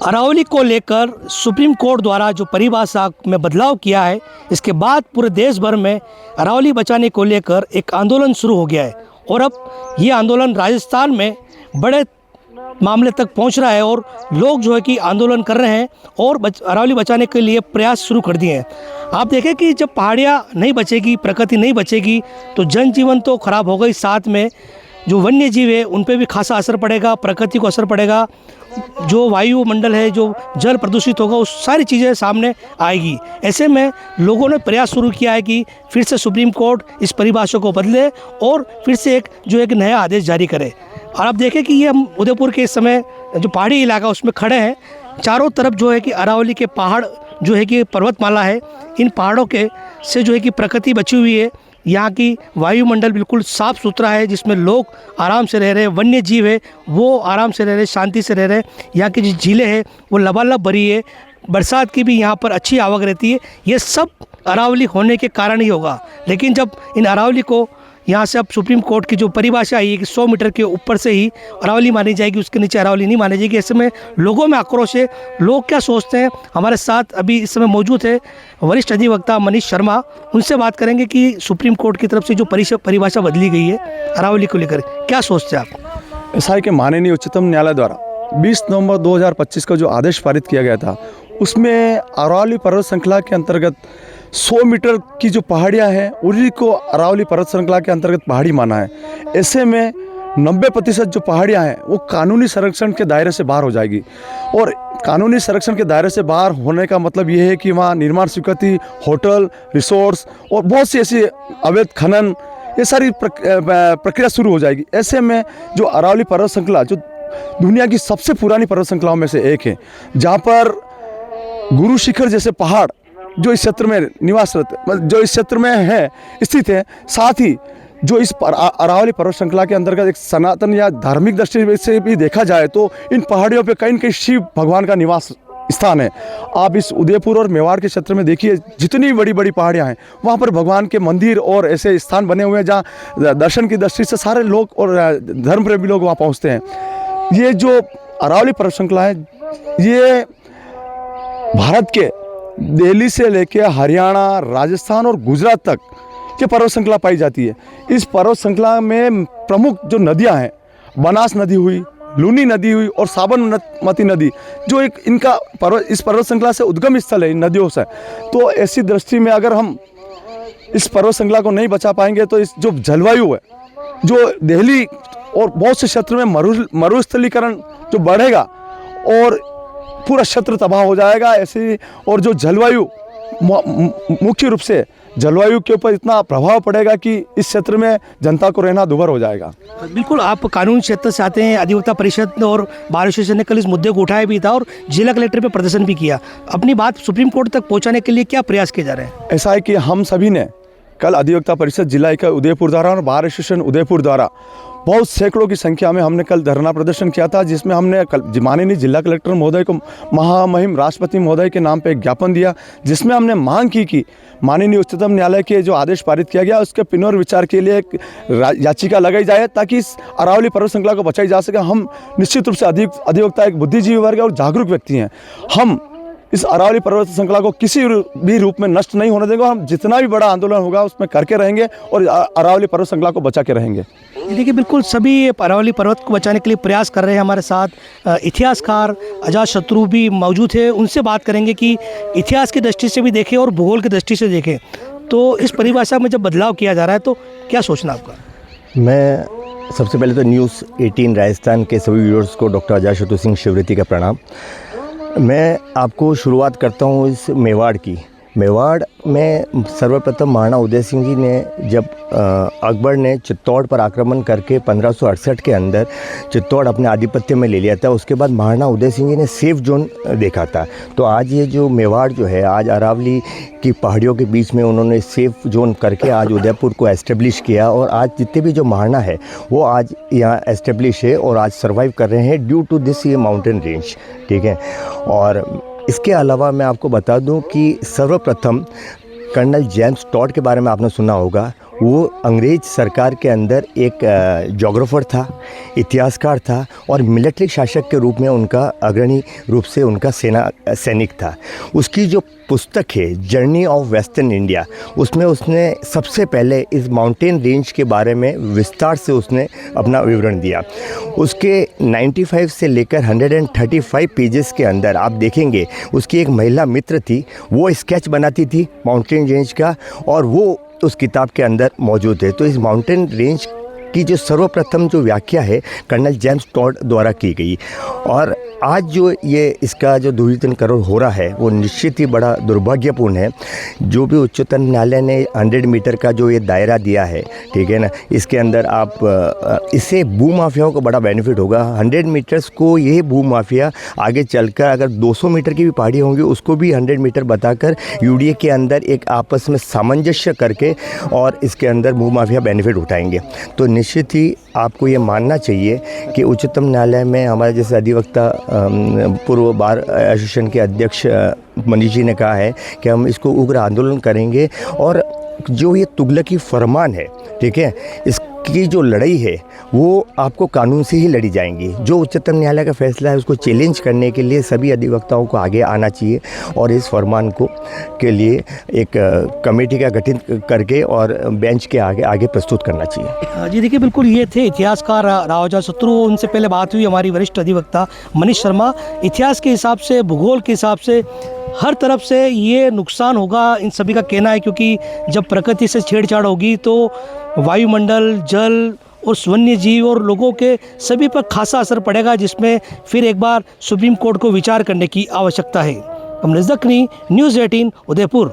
अरावली को लेकर supreme court द्वारा जो परिभाषा में बदलाव किया है, इसके बाद पूरे देश भर में अरावली बचाने को लेकर एक आंदोलन शुरू हो गया है और अब ये आंदोलन राजस्थान में बड़े मामले तक पहुंच रहा है और लोग जो है कि आंदोलन कर रहे हैं और अरावली बचाने के लिए प्रयास शुरू कर दिए हैं। आप देखें कि जब पहाड़ियाँ नहीं बचेगी, प्रकृति नहीं बचेगी तो जनजीवन तो खराब होगा ही, साथ में जो वन्य जीव है उन पे भी खासा असर पड़ेगा, प्रकृति को असर पड़ेगा, जो वायुमंडल है, जो जल प्रदूषित होगा, उस सारी चीज़ें सामने आएगी। ऐसे में लोगों ने प्रयास शुरू किया है कि फिर से सुप्रीम कोर्ट इस परिभाषा को बदले और फिर से एक नया आदेश जारी करे। और आप देखें कि ये हम उदयपुर के इस समय जो पहाड़ी इलाका उसमें खड़े हैं, चारों तरफ जो है कि अरावली के पहाड़ जो है कि पर्वतमाला है, इन पहाड़ों के से जो है कि प्रकृति बची हुई है। यहाँ की वायुमंडल बिल्कुल साफ़ सुथरा है, जिसमें लोग आराम से रह रहे हैं, वन्य जीव है वो आराम से रह रहे, शांति से रह रहे। यहाँ की जो झीलें हैं वो लबालब भरी है, बरसात की भी यहाँ पर अच्छी आवक रहती है। ये सब अरावली होने के कारण ही होगा। लेकिन जब इन अरावली को यहाँ से अब सुप्रीम कोर्ट की जो परिभाषा आई है कि 100 मीटर के ऊपर से ही अरावली मानी जाएगी, उसके नीचे अरावली नहीं मानी जाएगी, ऐसे में लोगों में आक्रोश है। लोग क्या सोचते हैं? हमारे साथ अभी इस समय मौजूद है वरिष्ठ अधिवक्ता मनीष शर्मा, उनसे बात करेंगे कि सुप्रीम कोर्ट की तरफ से जो परिभाषा बदली गई है अरावली को लेकर, क्या सोचते हैं आप? ऐसा है कि माननीय उच्चतम न्यायालय द्वारा 20 नवंबर 2025 का जो आदेश पारित किया गया था, उसमें अरावली पर्वत श्रृंखला के अंतर्गत 100 मीटर की जो पहाड़ियाँ हैं उन्हीं को अरावली पर्वत श्रृंखला के अंतर्गत पहाड़ी माना है। ऐसे में 90% जो पहाड़ियाँ हैं वो कानूनी संरक्षण के दायरे से बाहर हो जाएगी। और कानूनी संरक्षण के दायरे से बाहर होने का मतलब ये है कि वहाँ निर्माण स्वीकृति, होटल, रिसोर्ट्स और बहुत सी ऐसी अवैध खनन, ये सारी प्रक्रिया शुरू हो जाएगी। ऐसे में जो अरावली पर्वत श्रृंखला जो दुनिया की सबसे पुरानी पर्वत श्रृंखलाओं में से एक है, जहाँ पर गुरु शिखर जैसे पहाड़ जो इस क्षेत्र में जो इस क्षेत्र में है स्थित है, साथ ही जो इस अरावली पर्वत श्रृंखला के अंतर्गत एक सनातन या धार्मिक दृष्टि से भी देखा जाए तो इन पहाड़ियों पे कहीं न कहीं शिव भगवान का निवास स्थान है। आप इस उदयपुर और मेवाड़ के क्षेत्र में देखिए, जितनी बड़ी बड़ी पहाड़ियाँ हैं वहाँ पर भगवान के मंदिर और ऐसे स्थान बने हुए हैं जहाँ दर्शन की दृष्टि से सारे लोग और धर्म प्रेमी लोग वहाँ पहुँचते हैं। ये जो अरावली पर्वत श्रृंखला है ये भारत के दिल्ली से लेकर हरियाणा, राजस्थान और गुजरात तक ये पर्वत श्रृंखला पाई जाती है। इस पर्वत श्रृंखला में प्रमुख जो नदियां हैं, बनास नदी हुई, लूनी नदी हुई और साबरमती नदी, जो एक इनका इस पर्वत श्रृंखला से उद्गम स्थल है इन नदियों से। तो ऐसी दृष्टि में अगर हम इस पर्वत श्रृंखला को नहीं बचा पाएंगे तो इस जो जलवायु है, जो दिल्ली और बहुत से क्षेत्र में मरुस्थलीकरण जो बढ़ेगा और पूरा क्षेत्र तबाह हो जाएगा ऐसे। और जो जलवायु, मुख्य रूप से जलवायु के ऊपर इतना प्रभाव पड़ेगा कि इस क्षेत्र में जनता को रहना दुभर हो जाएगा। बिल्कुल, आप कानून क्षेत्र से आते हैं। अधिवक्ता परिषद और बार एसोसिएशन ने कल इस मुद्दे को उठाया भी था और जिला कलेक्टर पे प्रदर्शन भी किया। अपनी बात सुप्रीम कोर्ट तक पहुंचाने के लिए क्या प्रयास किए जा रहे हैं? ऐसा है कि हम सभी ने कल अधिवक्ता परिषद जिला इकाई उदयपुर द्वारा और बार एसोसिएशन उदयपुर द्वारा बहुत सैकड़ों की संख्या में हमने कल धरना प्रदर्शन किया था, जिसमें हमने कल माननीय जिला कलेक्टर महोदय को महामहिम राष्ट्रपति महोदय के नाम पे एक ज्ञापन दिया, जिसमें हमने मांग की कि माननीय उच्चतम न्यायालय के जो आदेश पारित किया गया उसके पुनर्विचार के लिए एक याचिका लगाई जाए ताकि इस अरावली पर्वत श्रृंखला को बचाई जा सके। हम निश्चित रूप से अधिवक्ता एक बुद्धिजीवी वर्ग और जागरूक व्यक्ति हैं। हम इस अरावली पर्वत श्रृंखला को किसी भी रूप में नष्ट नहीं होने देंगे। हम जितना भी बड़ा आंदोलन होगा उसमें करके रहेंगे और अरावली पर्वत श्रृंखला को बचा के रहेंगे। देखिए, बिल्कुल सभी अरावली पर्वत को बचाने के लिए प्रयास कर रहे हैं। हमारे साथ इतिहासकार अजातशत्रु भी मौजूद है, उनसे बात करेंगे कि इतिहास की दृष्टि से भी देखें और भूगोल की दृष्टि से देखें तो इस परिभाषा में जब बदलाव किया जा रहा है तो क्या सोचना आपका? मैं सबसे पहले तो न्यूज़ 18 राजस्थान के सभी व्यूअर्स को डॉक्टर अजातशत्रु सिंह शिवरती का प्रणाम। मैं आपको शुरुआत करता हूँ इस मेवाड़ की। मेवाड़ में सर्वप्रथम महाराणा उदय सिंह जी ने जब अकबर ने चित्तौड़ पर आक्रमण करके 1568 के अंदर चित्तौड़ अपने आधिपत्य में ले लिया था, उसके बाद महाराणा उदय सिंह जी ने सेफ जोन देखा था। तो आज ये जो मेवाड़ जो है, आज अरावली की पहाड़ियों के बीच में उन्होंने सेफ जोन करके आज उदयपुर को एस्टेब्लिश किया और आज जितने भी जो महाराणा है वो आज यहाँ एस्टेब्लिश है और आज सर्वाइव कर रहे हैं ड्यू टू दिस ये माउंटेन रेंज। ठीक है। और इसके अलावा मैं आपको बता दूं कि सर्वप्रथम कर्नल जेम्स टॉड के बारे में आपने सुना होगा। वो अंग्रेज सरकार के अंदर एक जोग्राफर था, इतिहासकार था और मिलिट्री शासक के रूप में उनका अग्रणी रूप से उनका सैनिक था। उसकी जो पुस्तक है जर्नी ऑफ वेस्टर्न इंडिया, उसमें उसने सबसे पहले इस माउंटेन रेंज के बारे में विस्तार से उसने अपना विवरण दिया। उसके 95 से लेकर 135 पेजेस के अंदर आप देखेंगे उसकी एक महिला मित्र थी, वो स्केच बनाती थी माउंटेन रेंज का और वो उस किताब के अंदर मौजूद है। तो इस माउंटेन रेंज की जो सर्वप्रथम जो व्याख्या है कर्नल जेम्स टॉड द्वारा की गई और आज जो ये इसका जो ध्रुवीकरण हो रहा है वो निश्चित ही बड़ा दुर्भाग्यपूर्ण है। जो भी उच्चतम न्यायालय ने 100 मीटर का जो ये दायरा दिया है, ठीक है ना, इसके अंदर आप इससे भूमाफियाओं को बड़ा बेनिफिट होगा। 100 मीटर्स को ये भूमाफिया आगे चलकर अगर 200 मीटर की भी पहाड़ी होंगी उसको भी 100 मीटर बताकर यूडीए के अंदर एक आपस में सामंजस्य करके और इसके अंदर भूमाफिया बेनिफिट उठाएंगे। तो निश्चित ही आपको ये मानना चाहिए कि उच्चतम न्यायालय में हमारे जैसे अधिवक्ता पूर्व बार एसोसिएशन के अध्यक्ष मनीष जी ने कहा है कि हम इसको उग्र आंदोलन करेंगे और जो ये तुगलकी फरमान है, ठीक है, इसकी जो लड़ाई है वो आपको कानून से ही लड़ी जाएंगी। जो उच्चतम न्यायालय का फैसला है उसको चैलेंज करने के लिए सभी अधिवक्ताओं को आगे आना चाहिए और इस फरमान को के लिए एक कमेटी का गठन करके और बेंच के आगे प्रस्तुत करना चाहिए। जी देखिए, बिल्कुल ये थे इतिहासकार रावजा शत्रु। उनसे पहले बात हुई हमारी वरिष्ठ अधिवक्ता मनीष शर्मा। इतिहास के हिसाब से, भूगोल के हिसाब से हर तरफ से ये नुकसान होगा, इन सभी का कहना है, क्योंकि जब प्रकृति से छेड़छाड़ होगी तो वायुमंडल, जल और वन्य जीव और लोगों के सभी पर खासा असर पड़ेगा, जिसमें फिर एक बार सुप्रीम कोर्ट को विचार करने की आवश्यकता है। कमलेश दखनी, न्यूज़ 18 उदयपुर।